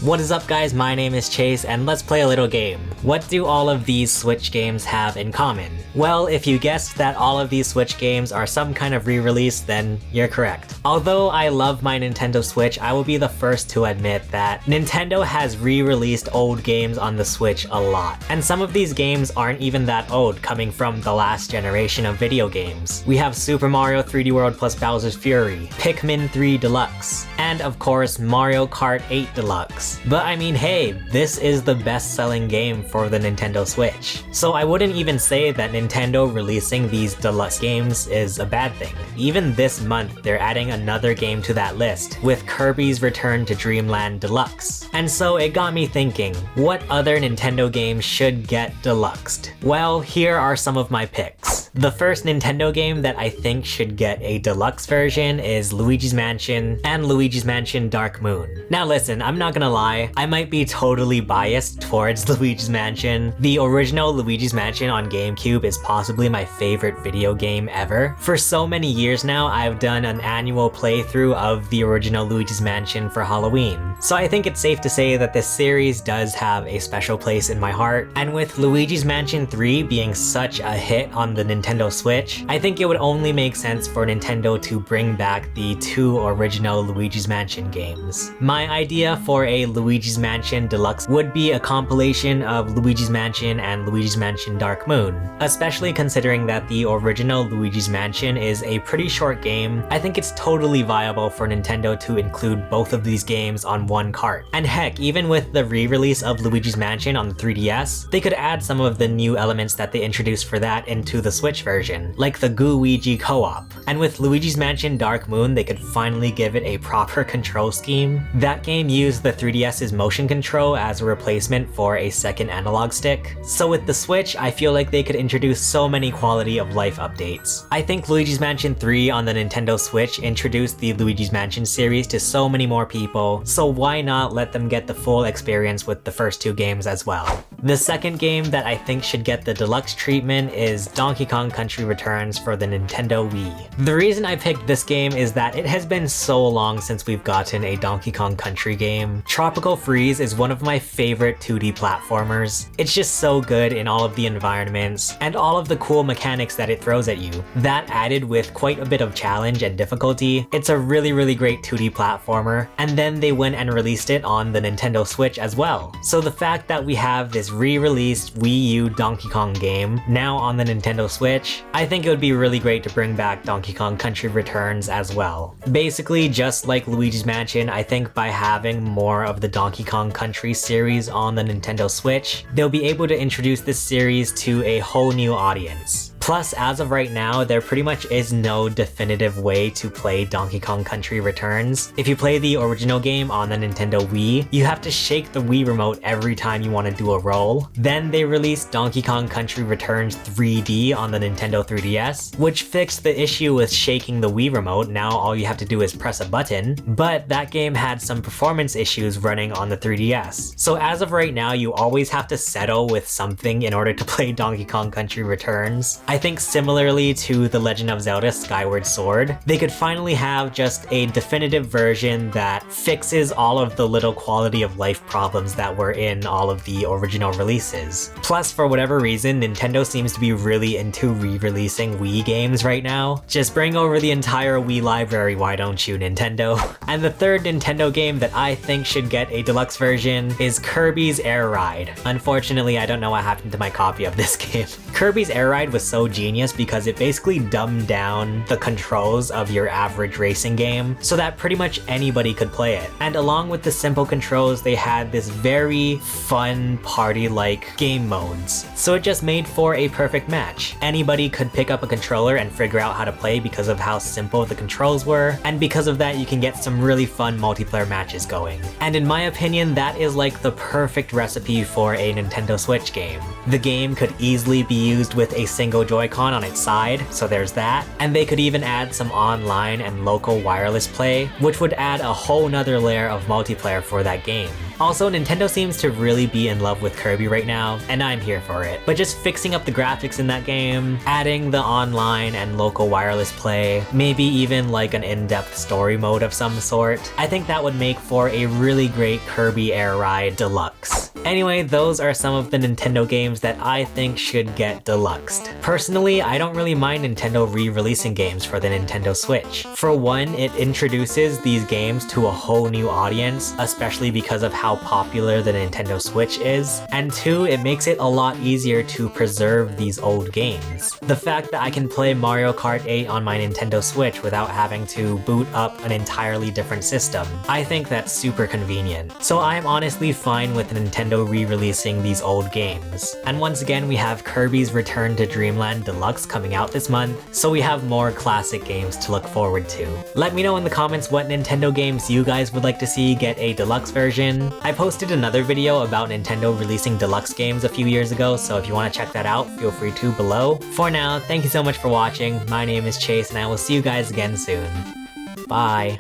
What is up guys, my name is Chase and let's play a little game. What do all of these Switch games have in common? Well, if you guessed that all of these Switch games are some kind of re-release, then you're correct. Although I love my Nintendo Switch, I will be the first to admit that Nintendo has re-released old games on the Switch a lot. And some of these games aren't even that old, coming from the last generation of video games. We have Super Mario 3D World plus Bowser's Fury, Pikmin 3 Deluxe, and of course Mario Kart 8 Deluxe. But I mean, hey, this is the best-selling game for the Nintendo Switch. So I wouldn't even say that Nintendo releasing these deluxe games is a bad thing. Even this month, they're adding another game to that list, with Kirby's Return to Dreamland Deluxe. And so it got me thinking, what other Nintendo games should get deluxed? Well, here are some of my picks. The first Nintendo game that I think should get a deluxe version is Luigi's Mansion and Luigi's Mansion Dark Moon. Now listen, I'm not gonna lie, I might be totally biased towards Luigi's Mansion. The original Luigi's Mansion on GameCube is possibly my favorite video game ever. For so many years now, I've done an annual playthrough of the original Luigi's Mansion for Halloween. So I think it's safe to say that this series does have a special place in my heart. And with Luigi's Mansion 3 being such a hit on the Nintendo Switch, I think it would only make sense for Nintendo to bring back the two original Luigi's Mansion games. My idea for a Luigi's Mansion Deluxe would be a compilation of Luigi's Mansion and Luigi's Mansion Dark Moon. Especially considering that the original Luigi's Mansion is a pretty short game, I think it's totally viable for Nintendo to include both of these games on one cart. And heck, even with the re-release of Luigi's Mansion on the 3DS, they could add some of the new elements that they introduced for that into the Switch version, like the Gooigi co-op. And with Luigi's Mansion Dark Moon, they could finally give it a proper control scheme. That game used the 3DS's motion control as a replacement for a second analog stick. So with the Switch, I feel like they could introduce so many quality of life updates. I think Luigi's Mansion 3 on the Nintendo Switch introduced the Luigi's Mansion series to so many more people, so why not let them get the full experience with the first two games as well. The second game that I think should get the deluxe treatment is Donkey Kong Country Returns for the Nintendo Wii. The reason I picked this game is that it has been so long since we've gotten a Donkey Kong Country game. Tropical Freeze is one of my favorite 2D platformers. It's just so good in all of the environments and all of the cool mechanics that it throws at you. That added with quite a bit of challenge and difficulty, it's a really great 2D platformer, and then they went and released it on the Nintendo Switch as well. So the fact that we have this re-released Wii U Donkey Kong game now on the Nintendo Switch, I think it would be really great to bring back Donkey Kong Country Returns as well. Basically, just like Luigi's Mansion, I think by having more of the Donkey Kong Country series on the Nintendo Switch, they'll be able to introduce this series to a whole new audience. Plus, as of right now, there pretty much is no definitive way to play Donkey Kong Country Returns. If you play the original game on the Nintendo Wii, you have to shake the Wii remote every time you want to do a roll. Then they released Donkey Kong Country Returns 3D on the Nintendo 3DS, which fixed the issue with shaking the Wii remote. Now all you have to do is press a button, but that game had some performance issues running on the 3DS. So as of right now, you always have to settle with something in order to play Donkey Kong Country Returns. I think similarly to The Legend of Zelda Skyward Sword, they could finally have just a definitive version that fixes all of the little quality of life problems that were in all of the original releases. Plus, for whatever reason, Nintendo seems to be really into re-releasing Wii games right now. Just bring over the entire Wii library, why don't you, Nintendo? And the third Nintendo game that I think should get a deluxe version is Kirby's Air Ride. Unfortunately, I don't know what happened to my copy of this game. Kirby's Air Ride was so genius because it basically dumbed down the controls of your average racing game so that pretty much anybody could play it. And along with the simple controls, they had this very fun party-like game modes. So it just made for a perfect match. Anybody could pick up a controller and figure out how to play because of how simple the controls were, and because of that you can get some really fun multiplayer matches going. And in my opinion, that is like the perfect recipe for a Nintendo Switch game. The game could easily be used with a single Joy-Con on its side, so there's that. And they could even add some online and local wireless play, which would add a whole nother layer of multiplayer for that game. Also, Nintendo seems to really be in love with Kirby right now, and I'm here for it. But just fixing up the graphics in that game, adding the online and local wireless play, maybe even like an in-depth story mode of some sort, I think that would make for a really great Kirby Air Ride Deluxe. Anyway, those are some of the Nintendo games that I think should get deluxed. Personally, I don't really mind Nintendo re-releasing games for the Nintendo Switch. For one, it introduces these games to a whole new audience, especially because of how popular the Nintendo Switch is. And two, it makes it a lot easier to preserve these old games. The fact that I can play Mario Kart 8 on my Nintendo Switch without having to boot up an entirely different system, I think that's super convenient. So I'm honestly fine with Nintendo re-releasing these old games. And once again, we have Kirby's Return to Dreamland Deluxe coming out this month, so we have more classic games to look forward to. Let me know in the comments what Nintendo games you guys would like to see get a deluxe version. I posted another video about Nintendo releasing deluxe games a few years ago, so if you want to check that out, feel free to below. For now, thank you so much for watching. My name is Chase, and I will see you guys again soon. Bye!